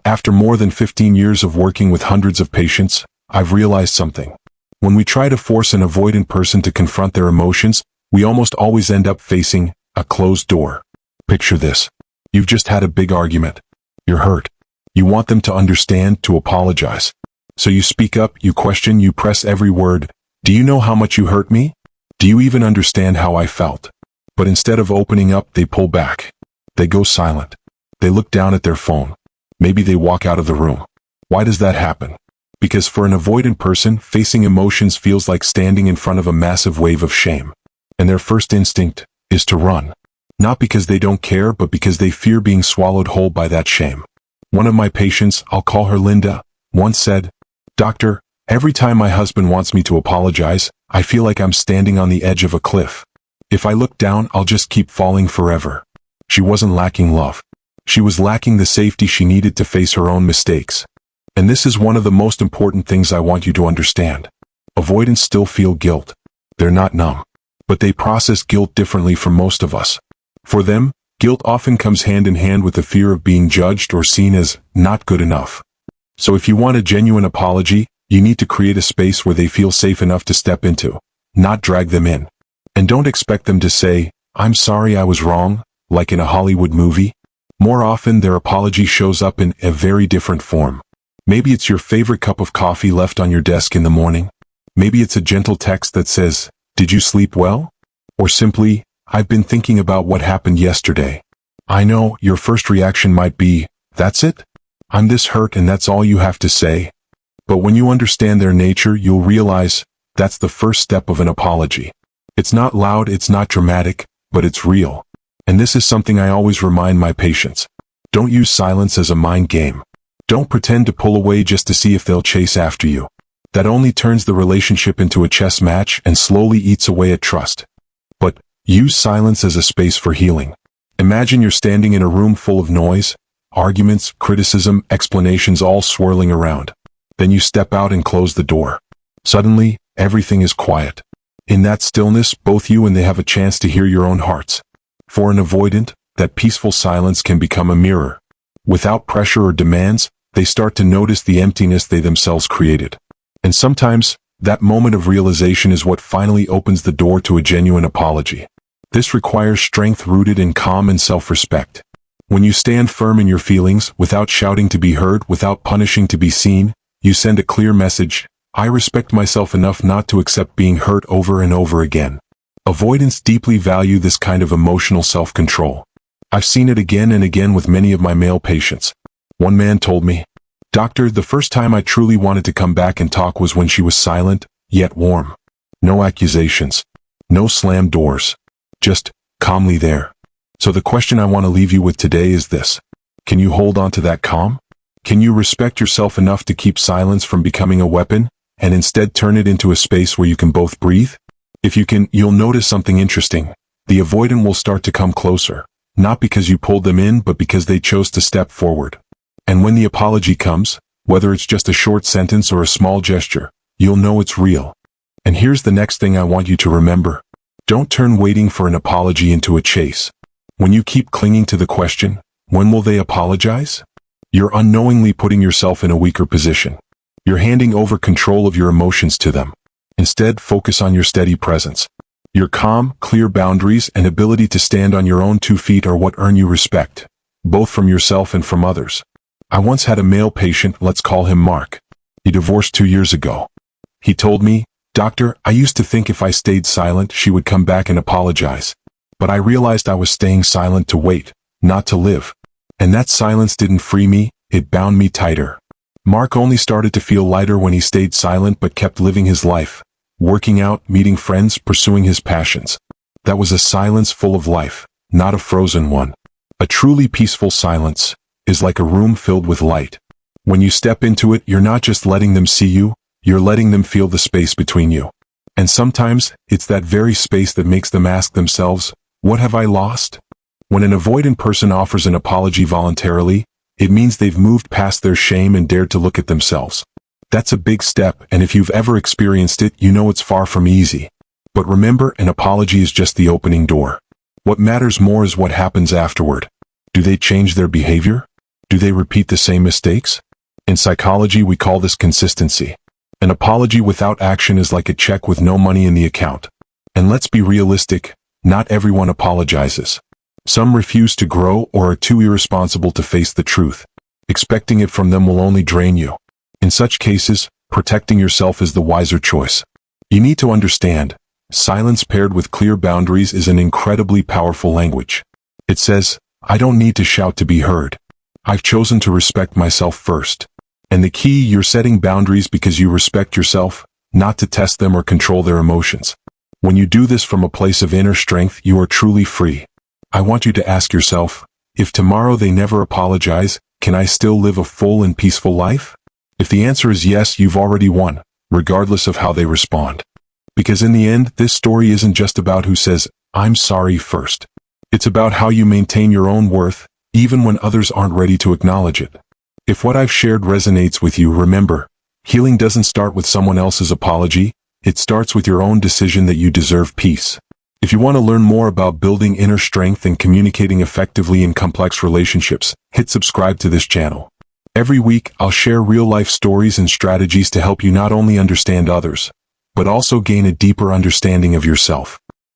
After more than 15 years of working with hundreds of patients, I've realized something. When we try to force an avoidant person to confront their emotions, we almost always end up facing a closed door. Picture this. You've just had a big argument. You're hurt. You want them to understand, to apologize. So you speak up, you question, you press every word. Do you know how much you hurt me? Do you even understand how I felt? But instead of opening up, they pull back. They go silent. They look down at their phone. Maybe they walk out of the room. Why does that happen? Because for an avoidant person, facing emotions feels like standing in front of a massive wave of shame. And their first instinct is to run. Not because they don't care, but because they fear being swallowed whole by that shame. One of my patients, I'll call her Linda, once said, "Doctor, every time my husband wants me to apologize, I feel like I'm standing on the edge of a cliff. If I look down, I'll just keep falling forever." She wasn't lacking love. She was lacking the safety she needed to face her own mistakes. And this is one of the most important things I want you to understand. Avoidants still feel guilt. They're not numb. But they process guilt differently from most of us. For them, guilt often comes hand in hand with the fear of being judged or seen as not good enough. So if you want a genuine apology, you need to create a space where they feel safe enough to step into, not drag them in. And don't expect them to say, "I'm sorry I was wrong," like in a Hollywood movie. More often, their apology shows up in a very different form. Maybe it's your favorite cup of coffee left on your desk in the morning. Maybe it's a gentle text that says, "Did you sleep well?" Or simply, "I've been thinking about what happened yesterday." I know your first reaction might be, "That's it? I'm this hurt and that's all you have to say?" But when you understand their nature, you'll realize that's the first step of an apology. It's not loud, it's not dramatic, but it's real. And this is something I always remind my patients. Don't use silence as a mind game. Don't pretend to pull away just to see if they'll chase after you. That only turns the relationship into a chess match and slowly eats away at trust. But use silence as a space for healing. Imagine you're standing in a room full of noise, arguments, criticism, explanations all swirling around. Then you step out and close the door. Suddenly, everything is quiet. In that stillness, both you and they have a chance to hear your own hearts. For an avoidant, that peaceful silence can become a mirror. Without pressure or demands, they start to notice the emptiness they themselves created. And sometimes, that moment of realization is what finally opens the door to a genuine apology. This requires strength rooted in calm and self-respect. When you stand firm in your feelings, without shouting to be heard, without punishing to be seen, you send a clear message: I respect myself enough not to accept being hurt over and over again. Avoidants deeply value this kind of emotional self-control. I've seen it again and again with many of my male patients. One man told me, "Doctor, the first time I truly wanted to come back and talk was when she was silent, yet warm. No accusations. No slammed doors. Just calmly there." So the question I want to leave you with today is this. Can you hold on to that calm? Can you respect yourself enough to keep silence from becoming a weapon, and instead turn it into a space where you can both breathe? If you can, you'll notice something interesting. The avoidant will start to come closer, not because you pulled them in, but because they chose to step forward. And when the apology comes, whether it's just a short sentence or a small gesture, you'll know it's real. And here's the next thing I want you to remember. Don't turn waiting for an apology into a chase. When you keep clinging to the question, when will they apologize? You're unknowingly putting yourself in a weaker position. You're handing over control of your emotions to them. Instead, focus on your steady presence. Your calm, clear boundaries and ability to stand on your own 2 feet are what earn you respect, both from yourself and from others. I once had a male patient, let's call him Mark. He divorced 2 years ago. He told me, "Doctor, I used to think if I stayed silent, she would come back and apologize. But I realized I was staying silent to wait, not to live. And that silence didn't free me, it bound me tighter." Mark only started to feel lighter when he stayed silent but kept living his life, working out, meeting friends, pursuing his passions. That was a silence full of life, not a frozen one. A truly peaceful silence is like a room filled with light. When you step into it, you're not just letting them see you, you're letting them feel the space between you. And sometimes, it's that very space that makes them ask themselves, "What have I lost?" When an avoidant person offers an apology voluntarily, it means they've moved past their shame and dared to look at themselves. That's a big step, and if you've ever experienced it, you know it's far from easy. But remember, an apology is just the opening door. What matters more is what happens afterward. Do they change their behavior? Do they repeat the same mistakes? In psychology, we call this consistency. An apology without action is like a check with no money in the account. And let's be realistic, not everyone apologizes. Some refuse to grow or are too irresponsible to face the truth. Expecting it from them will only drain you. In such cases, protecting yourself is the wiser choice. You need to understand, silence paired with clear boundaries is an incredibly powerful language. It says, I don't need to shout to be heard. I've chosen to respect myself first. And the key, you're setting boundaries because you respect yourself, not to test them or control their emotions. When you do this from a place of inner strength, you are truly free. I want you to ask yourself, if tomorrow they never apologize, can I still live a full and peaceful life? If the answer is yes, you've already won, regardless of how they respond. Because in the end, this story isn't just about who says, I'm sorry first. It's about how you maintain your own worth, even when others aren't ready to acknowledge it. If what I've shared resonates with you, remember, healing doesn't start with someone else's apology, it starts with your own decision that you deserve peace. If you want to learn more about building inner strength and communicating effectively in complex relationships, hit subscribe to this channel. Every week, I'll share real-life stories and strategies to help you not only understand others, but also gain a deeper understanding of yourself.